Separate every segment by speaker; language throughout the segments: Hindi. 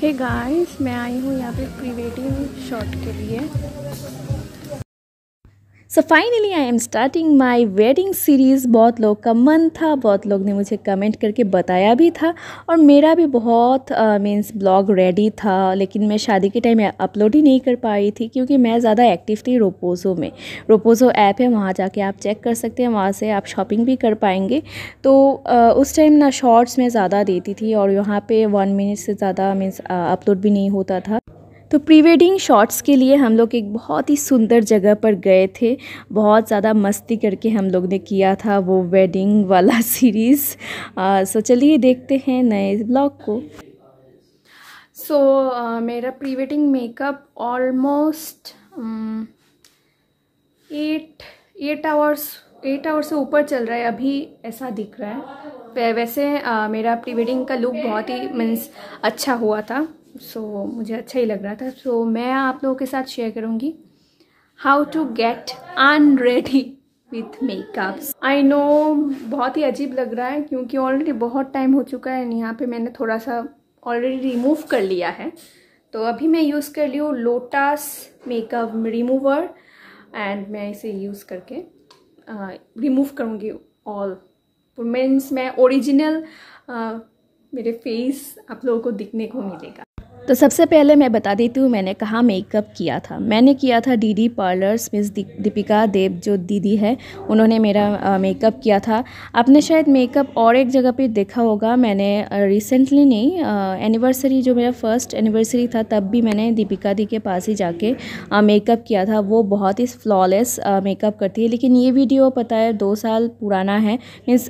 Speaker 1: हे गाइस, मैं आई हूँ यहाँ पे प्री वेडिंग शॉट के लिए।
Speaker 2: So finally I am starting my wedding series. बहुत लोग का मन था, बहुत लोग ने मुझे कमेंट करके बताया भी था और मेरा भी बहुत मीन्स ब्लॉग रेडी था, लेकिन मैं शादी के टाइम अपलोड ही नहीं कर पाई थी क्योंकि मैं ज़्यादा एक्टिव थी रोपोज़ो में। रोपोज़ो ऐप है, वहाँ जाके आप चेक कर सकते हैं, वहाँ से आप शॉपिंग भी कर पाएंगे। तो उस टाइम ना शॉर्ट्स में ज़्यादा देती थी और यहाँ पे 1 मिनट से ज़्यादा मीन्स अपलोड भी नहीं होता था। तो प्री वेडिंग शॉट्स के लिए हम लोग एक बहुत ही सुंदर जगह पर गए थे। बहुत ज़्यादा मस्ती करके हम लोग ने किया था वो वेडिंग वाला सीरीज़। सो चलिए देखते हैं नए ब्लॉग को।
Speaker 1: मेरा pre wedding makeup almost 8 hours से ऊपर चल रहा है, अभी ऐसा दिख रहा है। वैसे मेरा प्री वेडिंग का लुक बहुत ही मीन्स अच्छा हुआ था, मुझे अच्छा ही लग रहा था। मैं आप लोगों के साथ शेयर करूँगी how to get unready with makeups. I know बहुत ही अजीब लग रहा है क्योंकि ऑलरेडी बहुत टाइम हो चुका है। यहाँ पे मैंने थोड़ा सा ऑलरेडी रिमूव कर लिया है, तो अभी मैं यूज़ कर ली हूँ लोटस मेकअप रिमूवर एंड मैं इसे यूज़ करके रिमूव करूँगी ऑल मीन्स मैं ओरिजिनल मेरे फेस आप लोगों को दिखने को मिलेगा।
Speaker 2: तो सबसे पहले मैं बता देती हूँ मैंने कहाँ मेकअप किया था। मैंने किया था डीडी पार्लर्स, मिस दीपिका देव जो दीदी है, उन्होंने मेरा मेकअप किया था। आपने शायद मेकअप और एक जगह पे देखा होगा। मैंने रिसेंटली नहीं, एनिवर्सरी जो मेरा फर्स्ट एनिवर्सरी था तब भी मैंने दीपिका दी के पास ही जाके मेकअप किया था। वो बहुत ही फ्लॉलेस मेकअप करती है। लेकिन ये वीडियो पता है 2 साल पुराना है, मीन्स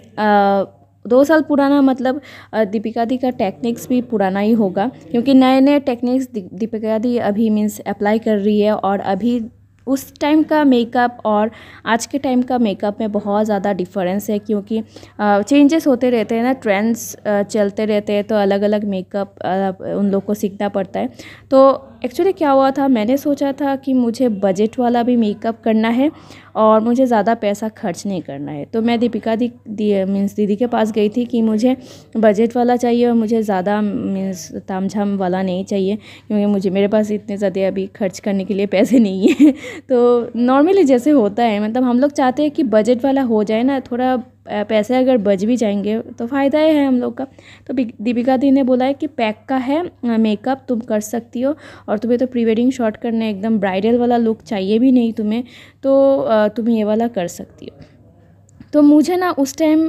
Speaker 2: 2 साल पुराना मतलब दीपिका दी का टेक्निक्स भी पुराना ही होगा क्योंकि नए नए टेक्निक्स दीपिका दी अभी मीन्स अप्लाई कर रही है। और अभी उस टाइम का मेकअप और आज के टाइम का मेकअप में बहुत ज़्यादा डिफरेंस है क्योंकि चेंजेस होते रहते हैं ना, ट्रेंड्स चलते रहते हैं, तो अलग अलग मेकअप उन लोग को सीखना पड़ता है। तो एक्चुअली क्या हुआ था, मैंने सोचा था कि मुझे बजट वाला भी मेकअप करना है और मुझे ज़्यादा पैसा खर्च नहीं करना है। तो मैं दीपिका मीन्स दीदी के पास गई थी कि मुझे बजट वाला चाहिए और मुझे ज़्यादा मीन्स तामझाम वाला नहीं चाहिए क्योंकि मेरे पास इतने ज़्यादा अभी खर्च करने के लिए पैसे नहीं हैं। तो नॉर्मली जैसे होता है, मतलब हम लोग चाहते हैं कि बजट वाला हो जाए ना, थोड़ा पैसे अगर बच भी जाएंगे तो फ़ायदा ही है हम लोग का। तो दीपिका दी ने बोला है कि पैक का है मेकअप, तुम कर सकती हो और तुम्हें तो प्री वेडिंग शॉट करने एकदम ब्राइडल वाला लुक चाहिए भी नहीं तुम्हें, तो तुम ये वाला कर सकती हो। तो मुझे ना उस टाइम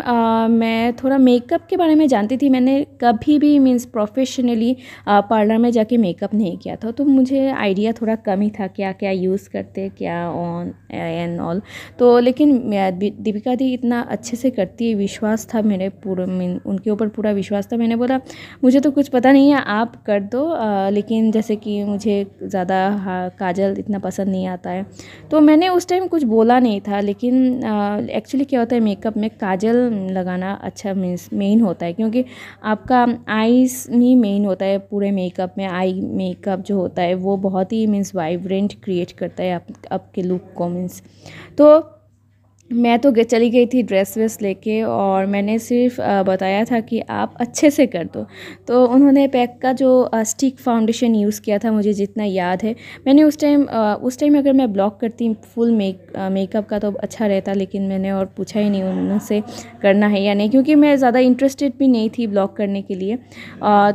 Speaker 2: मैं थोड़ा मेकअप के बारे में जानती थी। मैंने कभी भी मीन्स प्रोफेशनली पार्लर में जाके मेकअप नहीं किया था, तो मुझे आइडिया थोड़ा कम ही था क्या क्या यूज़ करते, क्या ऑन एंड ऑल। तो लेकिन दीपिका दी इतना अच्छे से करती है, विश्वास था मेरे पूरे उनके ऊपर पूरा विश्वास था। मैंने बोला मुझे तो कुछ पता नहीं है, आप कर दो। लेकिन जैसे कि मुझे ज़्यादा काजल इतना पसंद नहीं आता है, तो मैंने उस टाइम कुछ बोला नहीं था। लेकिन एक्चुअली क्या होता है, मेकअप में काजल लगाना अच्छा मीन्स मेन होता है क्योंकि आपका आईज ही मेन होता है पूरे मेकअप में। आई मेकअप जो होता है वो बहुत ही मीन्स वाइब्रेंट क्रिएट करता है आपके लुक को मीन्स। तो मैं तो चली गई थी ड्रेस वेस लेके और मैंने सिर्फ बताया था कि आप अच्छे से कर दो। तो उन्होंने पैक का जो स्टिक फाउंडेशन यूज़ किया था, मुझे जितना याद है। मैंने उस टाइम अगर मैं ब्लॉक करती फुल मेकअप का तो अच्छा रहता, लेकिन मैंने और पूछा ही नहीं उनसे करना है या नहीं क्योंकि मैं ज़्यादा इंटरेस्टेड भी नहीं थी ब्लॉक करने के लिए।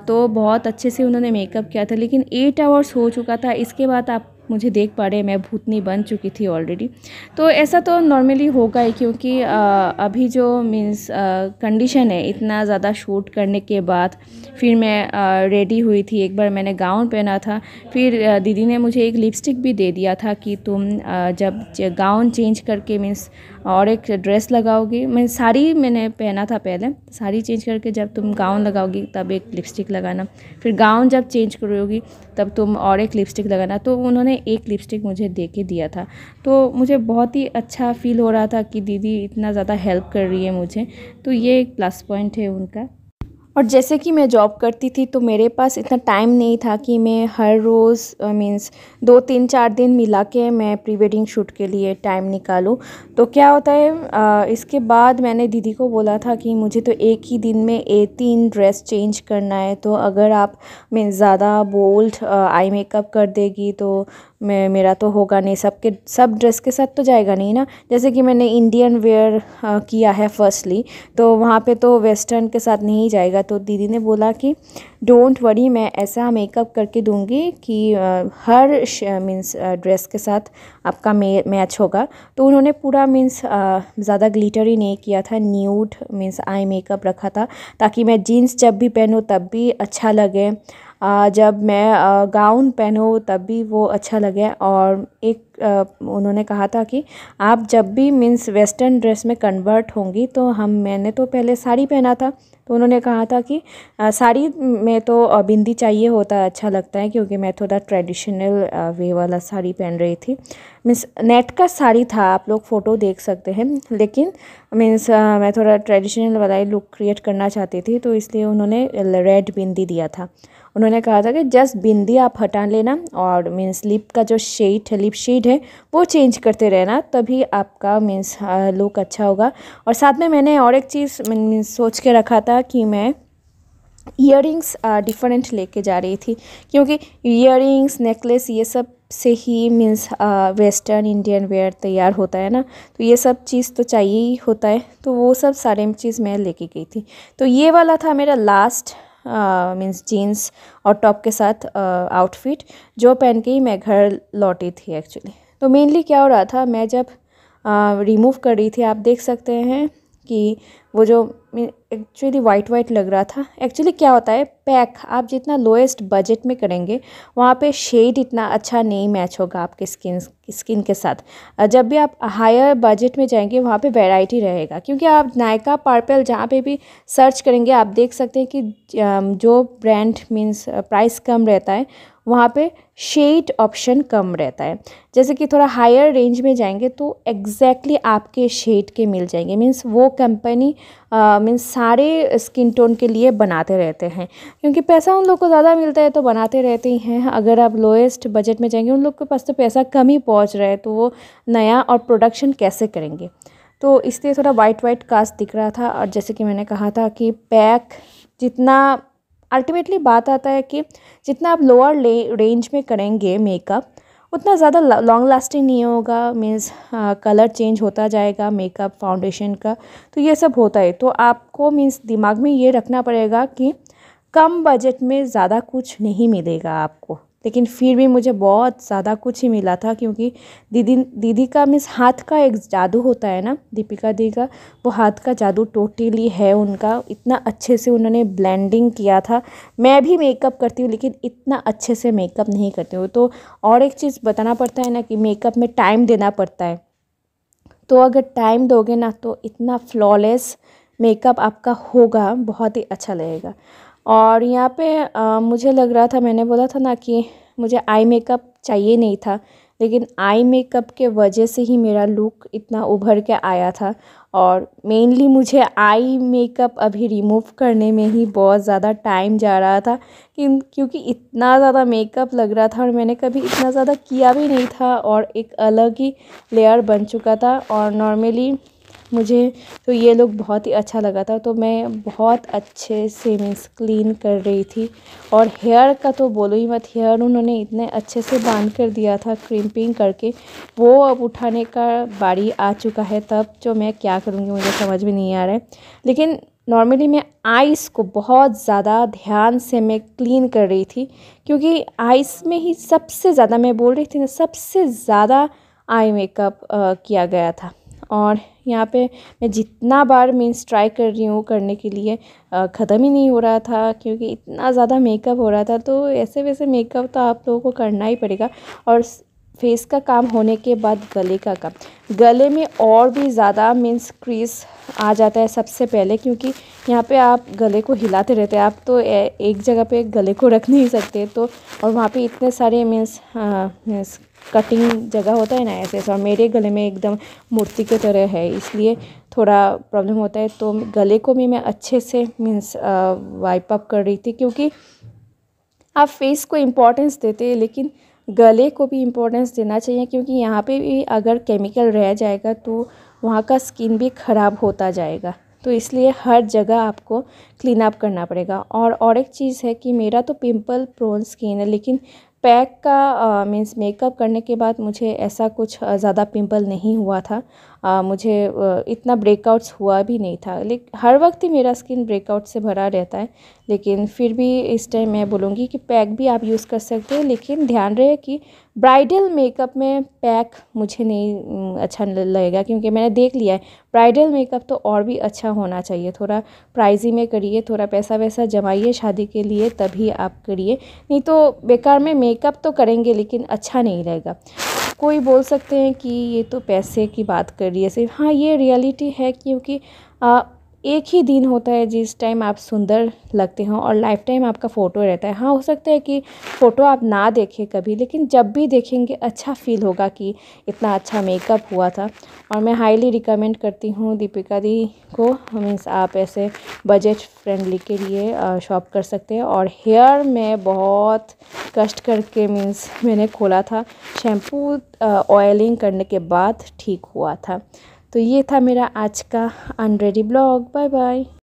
Speaker 2: तो बहुत अच्छे से उन्होंने मेकअप किया था, लेकिन 8 आवर्स हो चुका था। इसके बाद आप मुझे देख पा रहे, मैं भूतनी बन चुकी थी ऑलरेडी। तो ऐसा तो नॉर्मली होगा ही क्योंकि अभी जो मीन्स कंडीशन है, इतना ज़्यादा शूट करने के बाद फिर मैं रेडी हुई थी। एक बार मैंने गाउन पहना था, फिर दीदी ने मुझे एक लिपस्टिक भी दे दिया था कि तुम जब गाउन चेंज करके मीन्स और एक ड्रेस लगाओगी, मैं साड़ी मैंने पहना था पहले, साड़ी चेंज करके जब तुम गाउन लगाओगी तब एक लिपस्टिक लगाना, फिर गाउन जब चेंज करोगी तब तुम और एक लिपस्टिक लगाना। तो उन्होंने एक लिपस्टिक मुझे दे के दिया था, तो मुझे बहुत ही अच्छा फील हो रहा था कि दीदी इतना ज़्यादा हेल्प कर रही है मुझे। तो ये एक प्लस पॉइंट है उनका। और जैसे कि मैं जॉब करती थी तो मेरे पास इतना टाइम नहीं था कि मैं हर रोज़ मीन्स 2-3-4 दिन मिला के मैं प्री वेडिंग शूट के लिए टाइम निकालूं। तो क्या होता है, इसके बाद मैंने दीदी को बोला था कि मुझे तो एक ही दिन में 3 ड्रेस चेंज करना है, तो अगर आप मीन्स ज़्यादा बोल्ड आई मेकअप कर देगी तो मेरा तो होगा नहीं, सब ड्रेस के साथ तो जाएगा नहीं ना। जैसे कि मैंने इंडियन वेयर किया है फर्स्टली, तो वहाँ पे तो वेस्टर्न के साथ नहीं जाएगा। तो दीदी ने बोला कि डोंट वरी, मैं ऐसा मेकअप करके दूंगी कि हर मीन्स ड्रेस के साथ आपका मैच होगा। तो उन्होंने पूरा मीन्स ज़्यादा ग्लिटरी नहीं किया था, न्यूड मीन्स आई मेकअप रखा था, ताकि मैं जीन्स जब भी पहनूँ तब भी अच्छा लगे, जब मैं गाउन पहनूँ तब भी वो अच्छा लगे। और एक उन्होंने कहा था कि आप जब भी मीन्स वेस्टर्न ड्रेस में कन्वर्ट होंगी, तो मैंने तो पहले साड़ी पहना था, तो उन्होंने कहा था कि साड़ी में तो बिंदी चाहिए होता, अच्छा लगता है, क्योंकि मैं थोड़ा ट्रेडिशनल वे वाला साड़ी पहन रही थी। मीन्स नेट का साड़ी था, आप लोग फ़ोटो देख सकते हैं, लेकिन मीन्स मैं थोड़ा ट्रेडिशनल वाला ही लुक क्रिएट करना चाहती थी, तो इसलिए उन्होंने रेड बिंदी दिया था। उन्होंने कहा था कि जस्ट बिंदी आप हटा लेना और मीन्स लिप का जो शेड है, लिप शेड है, वो चेंज करते रहना, तभी आपका मीन्स लुक अच्छा होगा। और साथ में मैंने और एक चीज़ मीन्स सोच के रखा था कि मैं ईयरिंग्स डिफरेंट लेके जा रही थी, क्योंकि ईयरिंग्स नेकलेस ये सब से ही मीन्स वेस्टर्न इंडियन वेयर तैयार होता है ना, तो ये सब चीज़ तो चाहिए ही होता है, तो वो सब सारे चीज़ मैं लेके गई थी। तो ये वाला था मेरा लास्ट मीन्स जीन्स और टॉप के साथ आउटफिट, जो पहन के ही मैं घर लौटी थी एक्चुअली। तो मेनली क्या हो रहा था, मैं जब रिमूव कर रही थी, आप देख सकते हैं कि वो जो एक्चुअली वाइट लग रहा था। एक्चुअली क्या होता है, पैक आप जितना लोएस्ट बजट में करेंगे, वहाँ पे शेड इतना अच्छा नहीं मैच होगा आपके स्किन के साथ। जब भी आप हायर बजट में जाएंगे, वहाँ पे वैरायटी रहेगा, क्योंकि आप नायका पर्पल जहाँ पे भी सर्च करेंगे, आप देख सकते हैं कि जो ब्रांड मीन्स प्राइस कम रहता है, वहाँ पे शेड ऑप्शन कम रहता है। जैसे कि थोड़ा हायर रेंज में जाएंगे तो एग्जैक्टली आपके शेड के मिल जाएंगे। मीन्स वो कंपनी मीन्स सारे स्किन टोन के लिए बनाते रहते हैं, क्योंकि पैसा उन लोग को ज़्यादा मिलता है तो बनाते रहते ही हैं। अगर आप लोएस्ट बजट में जाएंगे, उन लोग के पास तो पैसा कम ही पहुंच रहा है, तो वो नया और प्रोडक्शन कैसे करेंगे। तो इसलिए थोड़ा वाइट कास्ट दिख रहा था। और जैसे कि मैंने कहा था कि पैक जितना अल्टीमेटली बात आता है कि जितना आप लोअर रेंज में करेंगे मेकअप, उतना ज़्यादा लॉन्ग लास्टिंग नहीं होगा। मीन्स कलर चेंज होता जाएगा मेकअप फाउंडेशन का, तो ये सब होता है। तो आपको मीन्स दिमाग में ये रखना पड़ेगा कि कम बजट में ज़्यादा कुछ नहीं मिलेगा आपको, लेकिन फिर भी मुझे बहुत ज़्यादा कुछ ही मिला था, क्योंकि दीदी का मीन्स हाथ का एक जादू होता है ना, दीपिका दी का वो हाथ का जादू टोटली है उनका। इतना अच्छे से उन्होंने ब्लेंडिंग किया था। मैं भी मेकअप करती हूँ, लेकिन इतना अच्छे से मेकअप नहीं करती हूँ। तो और एक चीज़ बताना पड़ता है ना कि मेकअप में टाइम देना पड़ता है, तो अगर टाइम दोगे ना तो इतना फ्लॉलेस मेकअप आपका होगा, बहुत ही अच्छा लगेगा। और यहाँ पे मुझे लग रहा था, मैंने बोला था ना कि मुझे आई मेकअप चाहिए नहीं था, लेकिन आई मेकअप के वजह से ही मेरा लुक इतना उभर के आया था। और मेनली मुझे आई मेकअप अभी रिमूव करने में ही बहुत ज़्यादा टाइम जा रहा था, क्योंकि इतना ज़्यादा मेकअप लग रहा था और मैंने कभी इतना ज़्यादा किया भी नहीं था, और एक अलग ही लेयर बन चुका था। और नॉर्मली मुझे तो ये लुक बहुत ही अच्छा लगा था, तो मैं बहुत अच्छे से मीन्स क्लीन कर रही थी। और हेयर का तो बोलो ही मत, हेयर उन्होंने इतने अच्छे से बांध कर दिया था क्रिम्पिंग करके, वो अब उठाने का बारी आ चुका है। तब जो मैं क्या करूँगी मुझे समझ में नहीं आ रहा है। लेकिन नॉर्मली मैं आइज़ को बहुत ज़्यादा ध्यान से मैं क्लीन कर रही थी, क्योंकि आइज़ में ही सबसे ज़्यादा, मैं बोल रही थी ना, सबसे ज़्यादा आई मेकअप किया गया था। और यहाँ पे मैं जितना बार मीन्स ट्राई कर रही हूँ करने के लिए, ख़त्म ही नहीं हो रहा था, क्योंकि इतना ज़्यादा मेकअप हो रहा था। तो ऐसे वैसे मेकअप तो आप लोगों को करना ही पड़ेगा। और फेस का काम होने के बाद गले का काम, गले में और भी ज़्यादा मीन्स क्रीज आ जाता है सबसे पहले, क्योंकि यहाँ पे आप गले को हिलाते रहते हैं, आप तो एक जगह पे गले को रख नहीं सकते। तो और वहाँ पे इतने सारे मीन्स कटिंग जगह होता है ना ऐसे, और मेरे गले में एकदम मूर्ति की तरह है, इसलिए थोड़ा प्रॉब्लम होता है। तो गले को भी मैं अच्छे से मीन्स वाइप अप कर रही थी, क्योंकि आप फेस को इम्पोर्टेंस देते हैं लेकिन गले को भी इम्पोर्टेंस देना चाहिए, क्योंकि यहाँ पे भी अगर केमिकल रह जाएगा तो वहाँ का स्किन भी ख़राब होता जाएगा। तो इसलिए हर जगह आपको क्लीन अप करना पड़ेगा। और एक चीज़ है कि मेरा तो पिंपल प्रोन स्किन है, लेकिन पैक का मीन्स मेकअप करने के बाद मुझे ऐसा कुछ ज़्यादा पिंपल नहीं हुआ था। मुझे इतना ब्रेकआउट्स हुआ भी नहीं था। लेकिन हर वक्त ही मेरा स्किन ब्रेकआउट से भरा रहता है, लेकिन फिर भी इस टाइम मैं बोलूँगी कि पैक भी आप यूज़ कर सकते हैं, लेकिन ध्यान रहे कि ब्राइडल मेकअप में पैक मुझे नहीं अच्छा लगेगा, क्योंकि मैंने देख लिया है ब्राइडल मेकअप तो और भी अच्छा होना चाहिए। थोड़ा प्राइजी में करिए, थोड़ा पैसा वैसा जमाइए शादी के लिए, तभी आप करिए, नहीं तो बेकार में मेकअप तो करेंगे लेकिन अच्छा नहीं रहेगा। कोई बोल सकते हैं कि ये तो पैसे की बात कर रही है सिर्फ, हाँ ये रियलिटी है, क्योंकि एक ही दिन होता है जिस टाइम आप सुंदर लगते हो, और लाइफ टाइम आपका फ़ोटो रहता है। हाँ हो सकता है कि फ़ोटो आप ना देखें कभी, लेकिन जब भी देखेंगे अच्छा फील होगा कि इतना अच्छा मेकअप हुआ था। और मैं हाईली रिकमेंड करती हूँ दीपिका दी को, मीन्स आप ऐसे बजट फ्रेंडली के लिए शॉप कर सकते हैं। और हेयर में बहुत कष्ट करके मीन्स मैंने खोला था, शैम्पू ऑयलिंग करने के बाद ठीक हुआ था। तो ये था मेरा आज का अनरेडी ब्लॉग। Bye bye.